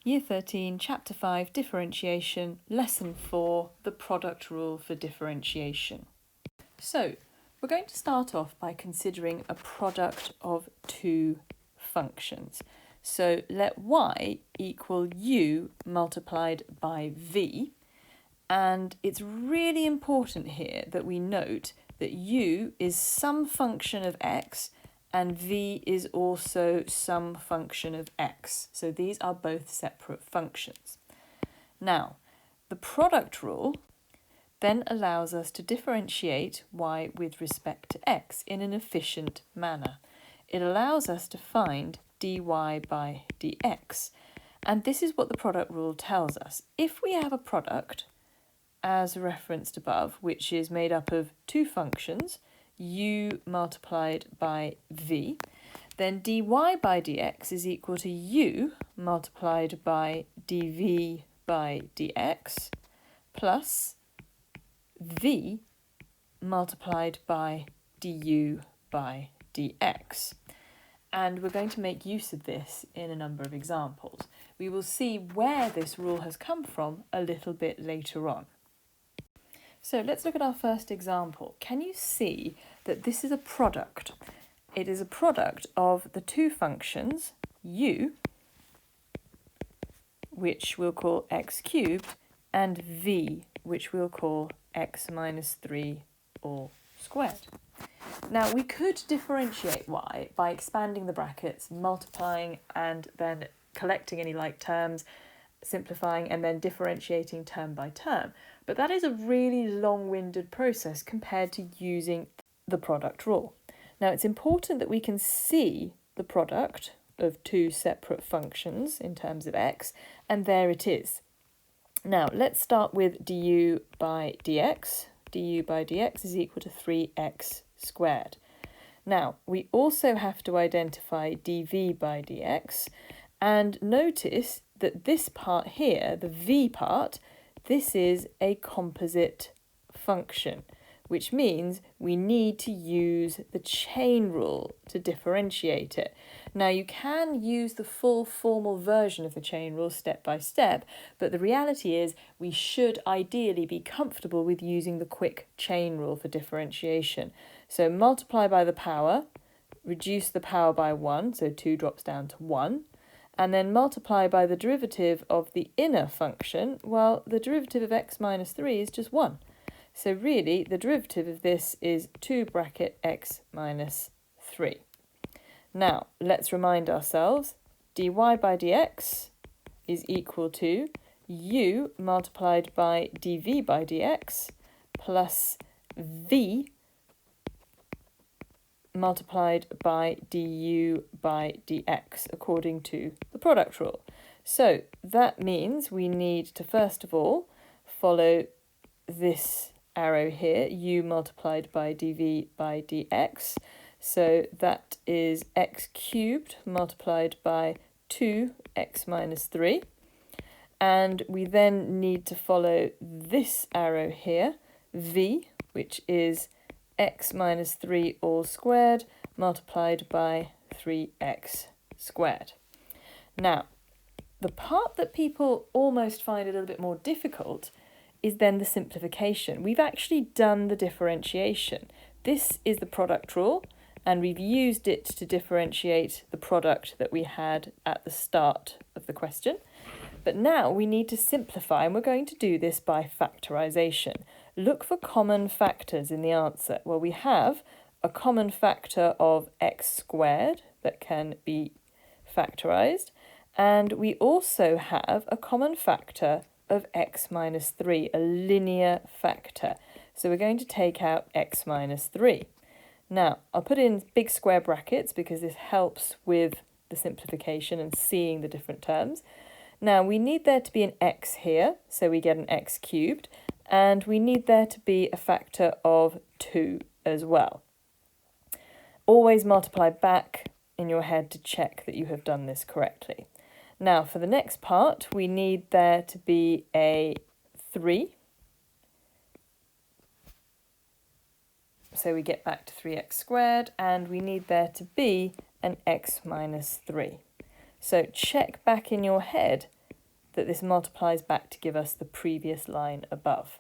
Year 13, Chapter 5, Differentiation, Lesson 4, the product rule for differentiation. So, we're going to start off by considering a product of two functions. So, let y equal u multiplied by v, and it's really important here that we note that u is some function of x and v is also some function of x. So these are both separate functions. Now, the product rule then allows us to differentiate y with respect to x in an efficient manner. It allows us to find dy by dx. And this is what the product rule tells us. If we have a product, as referenced above, which is made up of two functions, u multiplied by v, then dy by dx is equal to u multiplied by dv by dx plus v multiplied by du by dx. And we're going to make use of this in a number of examples. We will see where this rule has come from a little bit later on. So let's look at our first example. Can you see that this is a product? It is a product of the two functions u, which we'll call x cubed, and v, which we'll call x minus 3 all squared. Now we could differentiate y by expanding the brackets, multiplying and then collecting any like terms, simplifying and then differentiating term by term. But that is a really long-winded process compared to using the product rule. Now it's important that we can see the product of two separate functions in terms of x, and there it is. Now let's start with du by dx. Du by dx is equal to 3x squared. Now we also have to identify dv by dx, and notice that this part here, the v part, this is a composite function, which means we need to use the chain rule to differentiate it. Now you can use the full formal version of the chain rule step by step, but the reality is we should ideally be comfortable with using the quick chain rule for differentiation. So multiply by the power, reduce the power by 1, so 2 drops down to 1, and then multiply by the derivative of the inner function. Well, the derivative of x minus 3 is just 1. So really, the derivative of this is 2 bracket x minus 3. Now, let's remind ourselves, dy by dx is equal to u multiplied by dv by dx plus v multiplied by du by dx according to the product rule. So that means we need to first of all follow this arrow here, u multiplied by dv by dx. So that is x cubed multiplied by 2x minus 3. And we then need to follow this arrow here, v, which is x minus 3 all squared multiplied by 3x squared. Now, the part that people almost find a little bit more difficult is then the simplification. We've actually done the differentiation. This is the product rule, and we've used it to differentiate the product that we had at the start of the question. But now we need to simplify, and we're going to do this by factorization. Look for common factors in the answer. Well, we have a common factor of x squared that can be factorized, and we also have a common factor of x minus 3, a linear factor. So we're going to take out x minus 3. Now, I'll put in big square brackets because this helps with the simplification and seeing the different terms. Now, we need there to be an x here, so we get an x cubed, and we need there to be a factor of 2 as well. Always multiply back in your head to check that you have done this correctly. Now, for the next part, we need there to be a 3. So we get back to 3x squared, and we need there to be an x minus 3. So check back in your head that this multiplies back to give us the previous line above.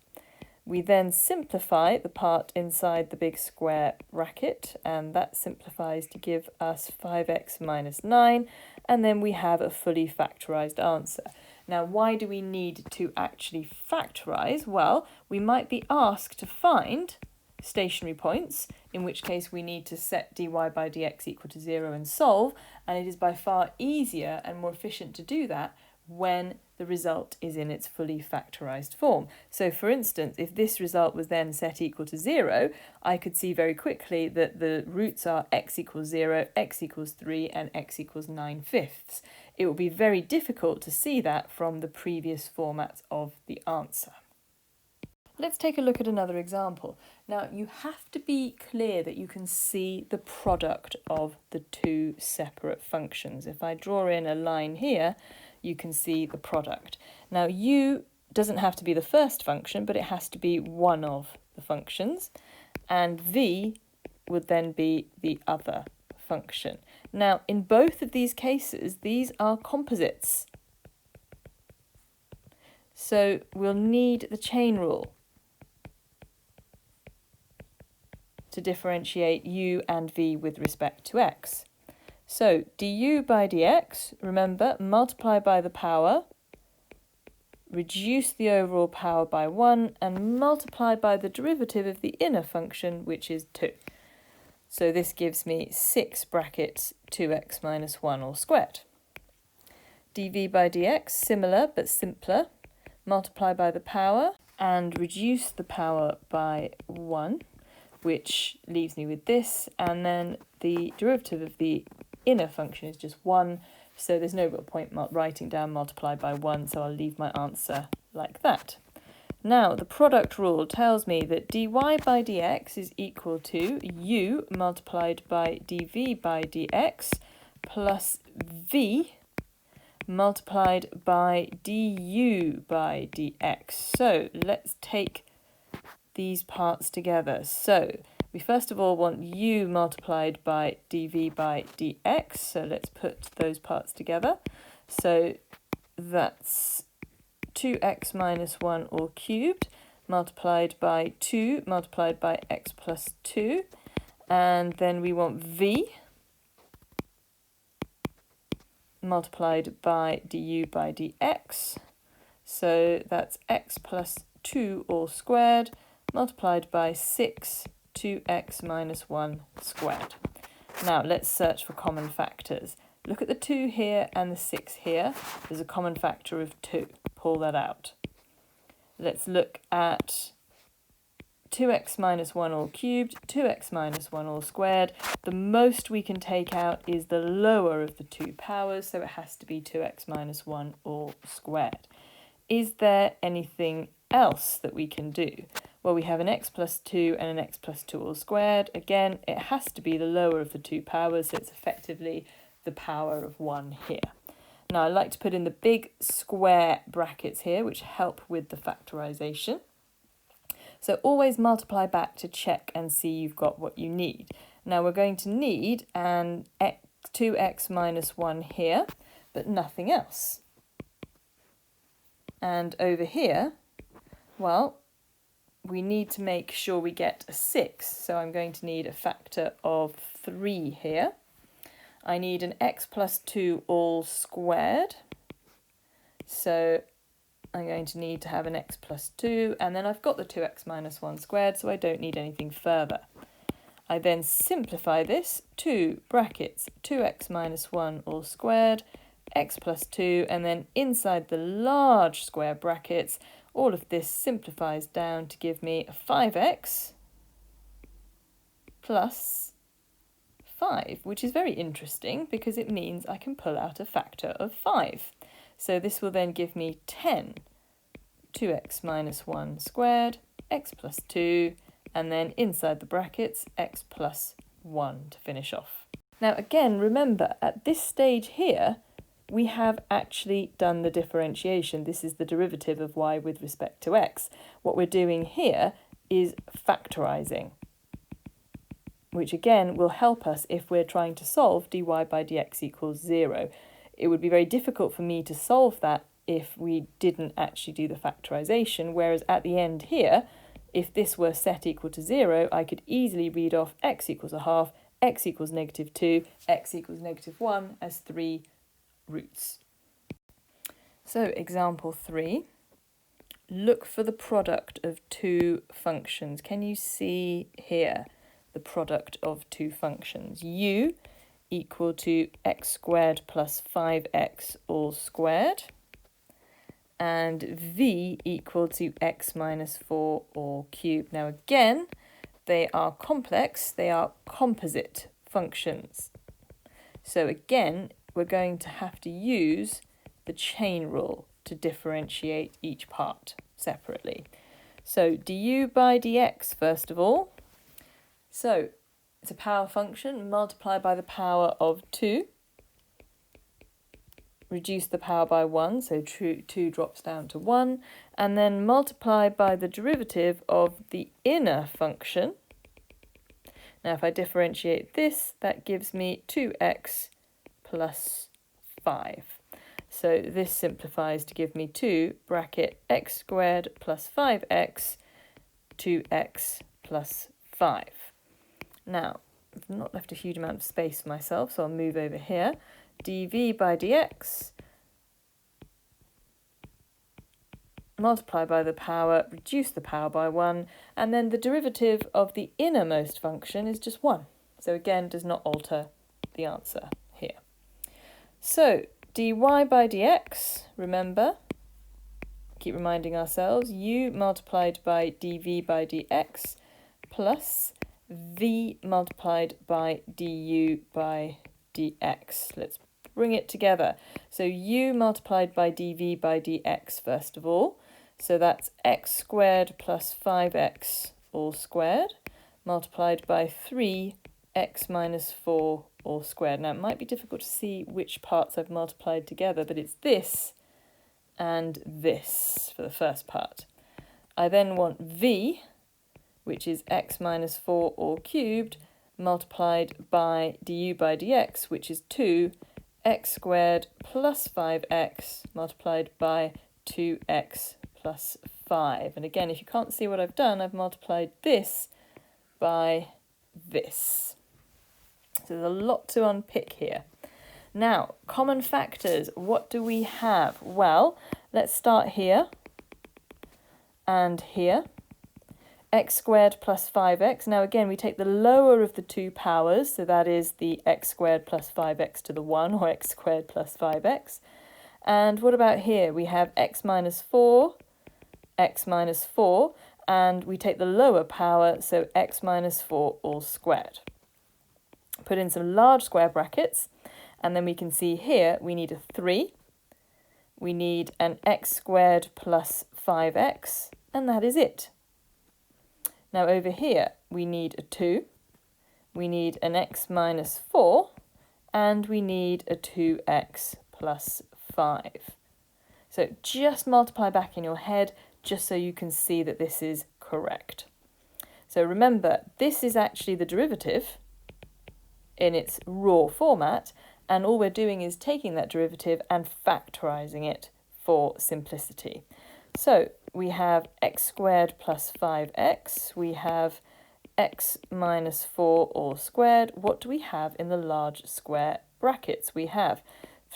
We then simplify the part inside the big square bracket, and that simplifies to give us 5x minus 9, and then we have a fully factorised answer. Now, why do we need to actually factorise? Well, we might be asked to find stationary points, in which case we need to set dy by dx equal to 0 and solve, and it is by far easier and more efficient to do that when the result is in its fully factorised form. So for instance, if this result was then set equal to 0, I could see very quickly that the roots are x equals 0, x equals 3 and x equals 9/5. It would be very difficult to see that from the previous formats of the answer. Let's take a look at another example. Now, you have to be clear that you can see the product of the two separate functions. If I draw in a line here, you can see the product. Now, u doesn't have to be the first function, but it has to be one of the functions, and v would then be the other function. Now, in both of these cases, these are composites. So we'll need the chain rule to differentiate u and v with respect to x. So du by dx, remember, multiply by the power, reduce the overall power by 1, and multiply by the derivative of the inner function, which is 2. So this gives me 6 brackets 2x minus 1 all squared. dv by dx, similar but simpler, multiply by the power and reduce the power by 1, which leaves me with this, and then the derivative of the inner function is just 1, so there's no real point writing down multiplied by 1, so I'll leave my answer like that. Now, the product rule tells me that dy by dx is equal to u multiplied by dv by dx plus v multiplied by du by dx. So let's take these parts together. So we first of all want u multiplied by dv by dx, so let's put those parts together. So that's 2x minus 1 all cubed multiplied by 2 multiplied by x plus 2, and then we want v multiplied by du by dx, so that's x plus 2 all squared multiplied by 6 2x minus 1 squared. Now let's search for common factors. Look at the 2 here and the 6 here. There's a common factor of 2. Pull that out. Let's look at 2x minus 1 all cubed, 2x minus 1 all squared. The most we can take out is the lower of the two powers, so it has to be 2x minus 1 all squared. Is there anything else that we can do? Well, we have an x plus 2 and an x plus 2 all squared. Again, it has to be the lower of the two powers, so it's effectively the power of 1 here. Now, I like to put in the big square brackets here, which help with the factorization. So always multiply back to check and see you've got what you need. Now, we're going to need an 2x minus 1 here, but nothing else. And over here, well, we need to make sure we get a 6, so I'm going to need a factor of 3 here. I need an x plus 2 all squared, so I'm going to need to have an x plus 2, and then I've got the 2x minus 1 squared, so I don't need anything further. I then simplify this, 2 brackets 2x minus 1 all squared, x plus 2, and then inside the large square brackets, all of this simplifies down to give me 5x plus 5, which is very interesting because it means I can pull out a factor of 5. So this will then give me 10, 2x minus 1 squared, x plus 2, and then inside the brackets, x plus 1 to finish off. Now again, remember, at this stage here, we have actually done the differentiation. This is the derivative of y with respect to x. What we're doing here is factorising, which again will help us if we're trying to solve dy by dx equals 0. It would be very difficult for me to solve that if we didn't actually do the factorization, whereas at the end here, if this were set equal to 0, I could easily read off x equals a half, x equals -2, x equals -1 as 3 roots. So example 3, look for the product of two functions. Can you see here the product of two functions? U equal to x squared plus 5x all squared, and v equal to x minus 4 all cubed. Now again, they are complex, they are composite functions. So again, we're going to have to use the chain rule to differentiate each part separately. So du by dx first of all. So it's a power function, multiply by the power of 2. Reduce the power by 1, so 2 drops down to 1, and then multiply by the derivative of the inner function. Now if I differentiate this, that gives me 2x plus 5. So this simplifies to give me 2 bracket x squared plus 5x, 2x plus 5. Now, I've not left a huge amount of space for myself, so I'll move over here. dv by dx, multiply by the power, reduce the power by 1, and then the derivative of the innermost function is just 1. So again, does not alter the answer here. So dy by dx, remember, keep reminding ourselves, u multiplied by dv by dx plus v multiplied by du by dx. Let's bring it together. So u multiplied by dv by dx first of all. So that's x squared plus 5x all squared multiplied by 3x minus 4 all squared. Now it might be difficult to see which parts I've multiplied together, but it's this and this for the first part. I then want v, which is x minus 4 all cubed, multiplied by du by dx, which is 2x squared plus 5x multiplied by 2x plus 5. And again, if you can't see what I've done, I've multiplied this by this. So there's a lot to unpick here. Now, common factors, what do we have? Well, let's start here and here. X squared plus 5x. Now again, we take the lower of the two powers, so that is the x squared plus 5x to the 1, or x squared plus 5x. And what about here? We have x minus 4, and we take the lower power, so x minus 4 all squared. Put in some large square brackets, and then we can see here we need a 3, we need an x squared plus 5x, and that is it. Now over here we need a 2, we need an x minus 4, and we need a 2x plus 5. So just multiply back in your head just so you can see that this is correct. So remember, this is actually the derivative in its raw format, and all we're doing is taking that derivative and factorising it for simplicity. So we have x squared plus 5x, we have x minus 4 all squared. What do we have in the large square brackets? We have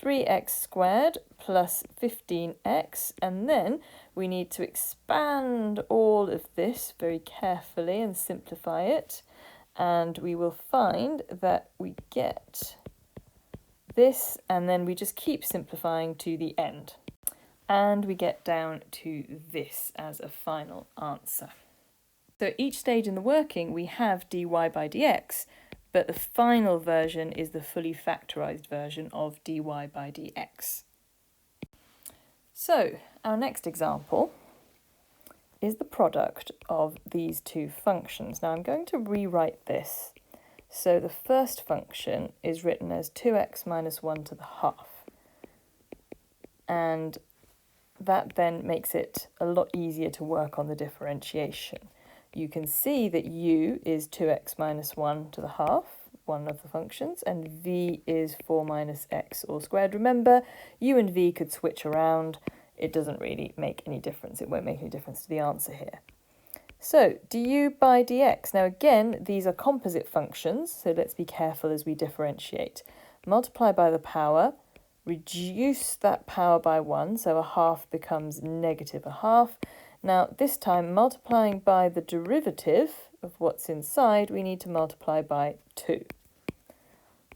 3x squared plus 15x, and then we need to expand all of this very carefully and simplify it, and we will find that we get this, and then we just keep simplifying to the end. And we get down to this as a final answer. So each stage in the working we have dy by dx, but the final version is the fully factorised version of dy by dx. So our next example is the product of these two functions. Now I'm going to rewrite this. So the first function is written as 2x minus 1 to the half. And that then makes it a lot easier to work on the differentiation. You can see that u is 2x minus 1 to the half, one of the functions, and v is 4 minus x all squared. Remember, u and v could switch around, it doesn't really make any difference. It won't make any difference to the answer here. So du by dx. Now again, these are composite functions, so let's be careful as we differentiate. Multiply by the power, reduce that power by 1, so a half becomes negative a half. Now this time, multiplying by the derivative of what's inside, we need to multiply by 2.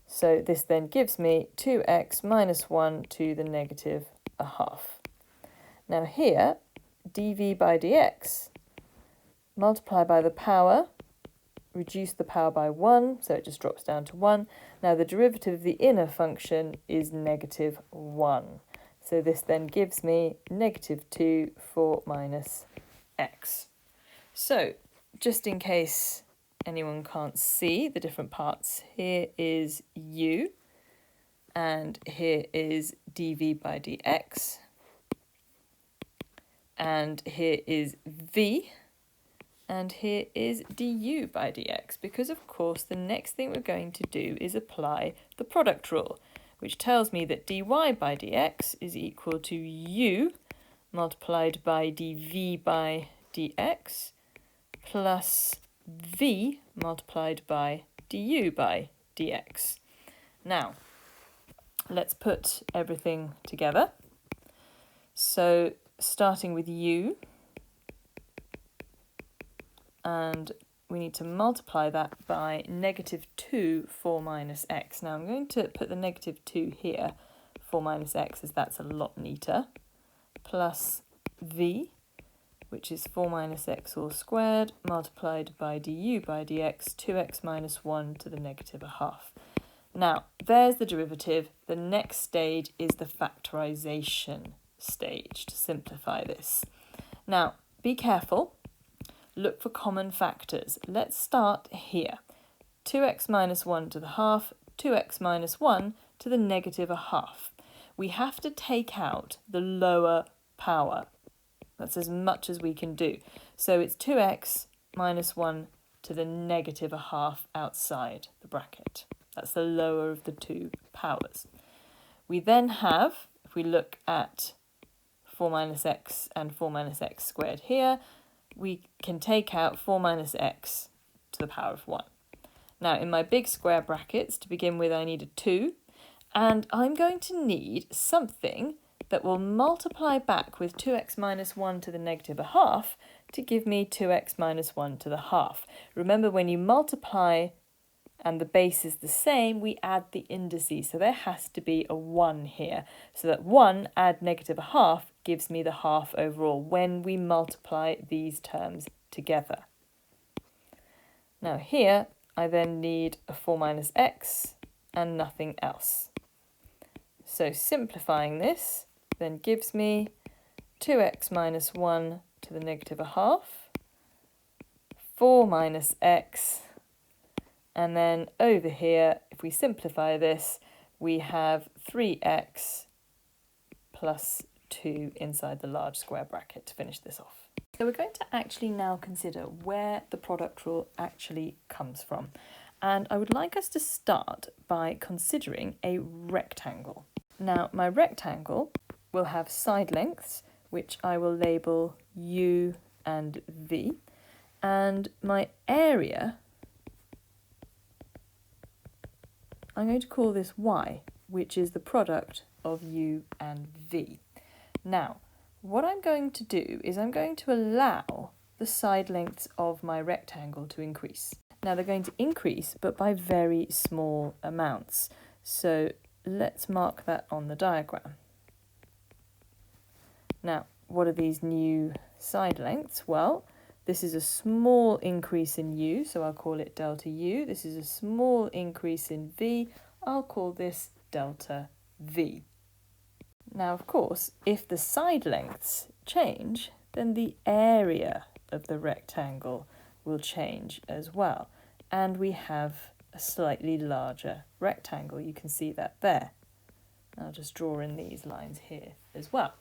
So this then gives me 2x minus 1 to the negative a half. Now here, dv by dx, multiply by the power, reduce the power by 1, so it just drops down to 1. Now the derivative of the inner function is negative 1. So this then gives me negative 2 4 minus x. So just in case anyone can't see the different parts, here is u and here is dv by dx, and here is v, and here is du by dx, because of course the next thing we're going to do is apply the product rule, which tells me that dy by dx is equal to u multiplied by dv by dx plus v multiplied by du by dx. Now, let's put everything together. So, starting with u, and we need to multiply that by negative 2 4 minus x. Now I'm going to put the negative 2 here, 4 minus x, as that's a lot neater, plus v, which is 4 minus x all squared, multiplied by du by dx, 2x minus 1 to the negative a half. Now, there's the derivative. The next stage is the factorization stage to simplify this. Now, be careful. Look for common factors. Let's start here. 2x minus 1 to the half, 2x minus 1 to the negative a half. We have to take out the lower power. That's as much as we can do. So it's 2x minus 1 to the negative a half outside the bracket. That's the lower of the two powers. We then have, if we look at 4 minus x and 4 minus x squared here, we can take out 4 minus x to the power of 1. Now, in my big square brackets, to begin with, I need a 2, and I'm going to need something that will multiply back with 2x minus 1 to the negative a half to give me 2x minus 1 to the half. Remember, when you multiply and the base is the same, we add the indices, so there has to be a 1 here, so that 1 add negative a half gives me the half overall when we multiply these terms together. Now here, I then need a 4 minus x and nothing else. So simplifying this then gives me 2x minus 1 to the negative a half, 4 minus x, and then over here, if we simplify this, we have 3x plus 2 inside the large square bracket to finish this off. So we're going to actually now consider where the product rule actually comes from. And I would like us to start by considering a rectangle. Now, my rectangle will have side lengths, which I will label u and v, and my area, I'm going to call this y, which is the product of u and v. Now, what I'm going to do is I'm going to allow the side lengths of my rectangle to increase. Now, they're going to increase, but by very small amounts. So let's mark that on the diagram. Now, what are these new side lengths? Well, this is a small increase in u, so I'll call it delta u. This is a small increase in v. I'll call this delta v. Now, of course, if the side lengths change, then the area of the rectangle will change as well. And we have a slightly larger rectangle. You can see that there. I'll just draw in these lines here as well.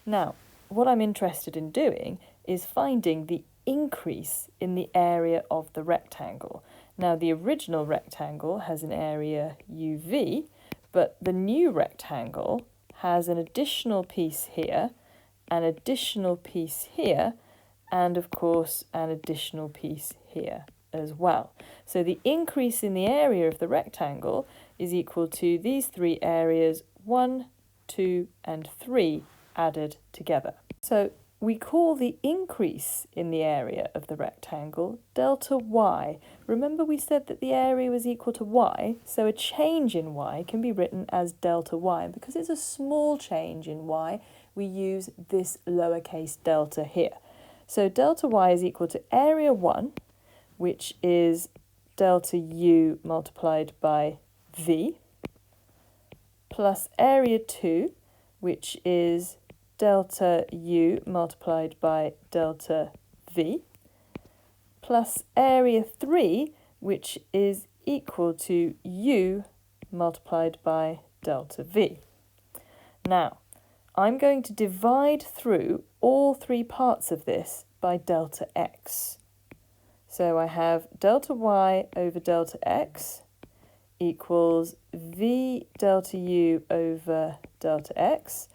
Now, what I'm interested in doing is finding the increase in the area of the rectangle. Now, the original rectangle has an area uv, but the new rectangle has an additional piece here, an additional piece here, and of course an additional piece here as well. So the increase in the area of the rectangle is equal to these three areas, 1, 2 and 3 added together. So we call the increase in the area of the rectangle delta y. Remember we said that the area was equal to y, so a change in y can be written as delta y. And because it's a small change in y, we use this lowercase delta here. So delta y is equal to area 1, which is delta u multiplied by v, plus area 2, which is delta u multiplied by delta v, plus area 3, which is equal to u multiplied by delta v. Now, I'm going to divide through all three parts of this by delta x. So I have delta y over delta x equals v delta u over delta x.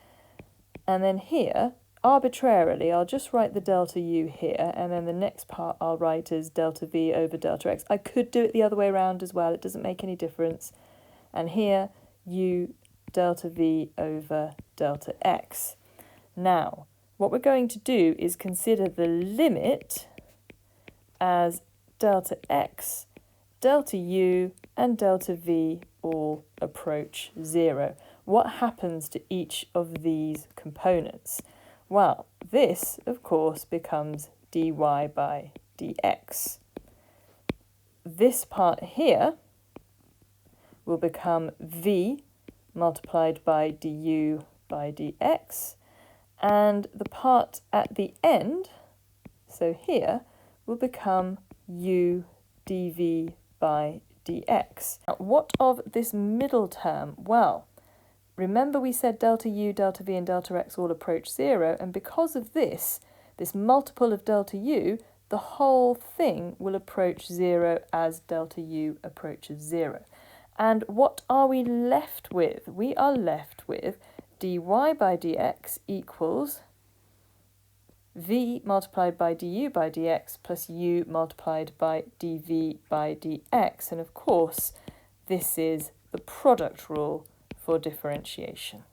And then here, arbitrarily, I'll just write the delta u here, and then the next part I'll write as delta v over delta x. I could do it the other way around as well, it doesn't make any difference. And here, u delta v over delta x. Now, what we're going to do is consider the limit as delta x, delta u, and delta v all approach 0. What happens to each of these components? Well, this, of course, becomes dy by dx. This part here will become v multiplied by du by dx, and the part at the end, so here, will become u dv by dx. Now, what of this middle term? Well, remember we said delta u, delta v and delta x all approach 0, and because of this multiple of delta u, the whole thing will approach 0 as delta u approaches 0. And what are we left with? We are left with dy by dx equals v multiplied by du by dx plus u multiplied by dv by dx. And of course, this is the product rule for differentiation.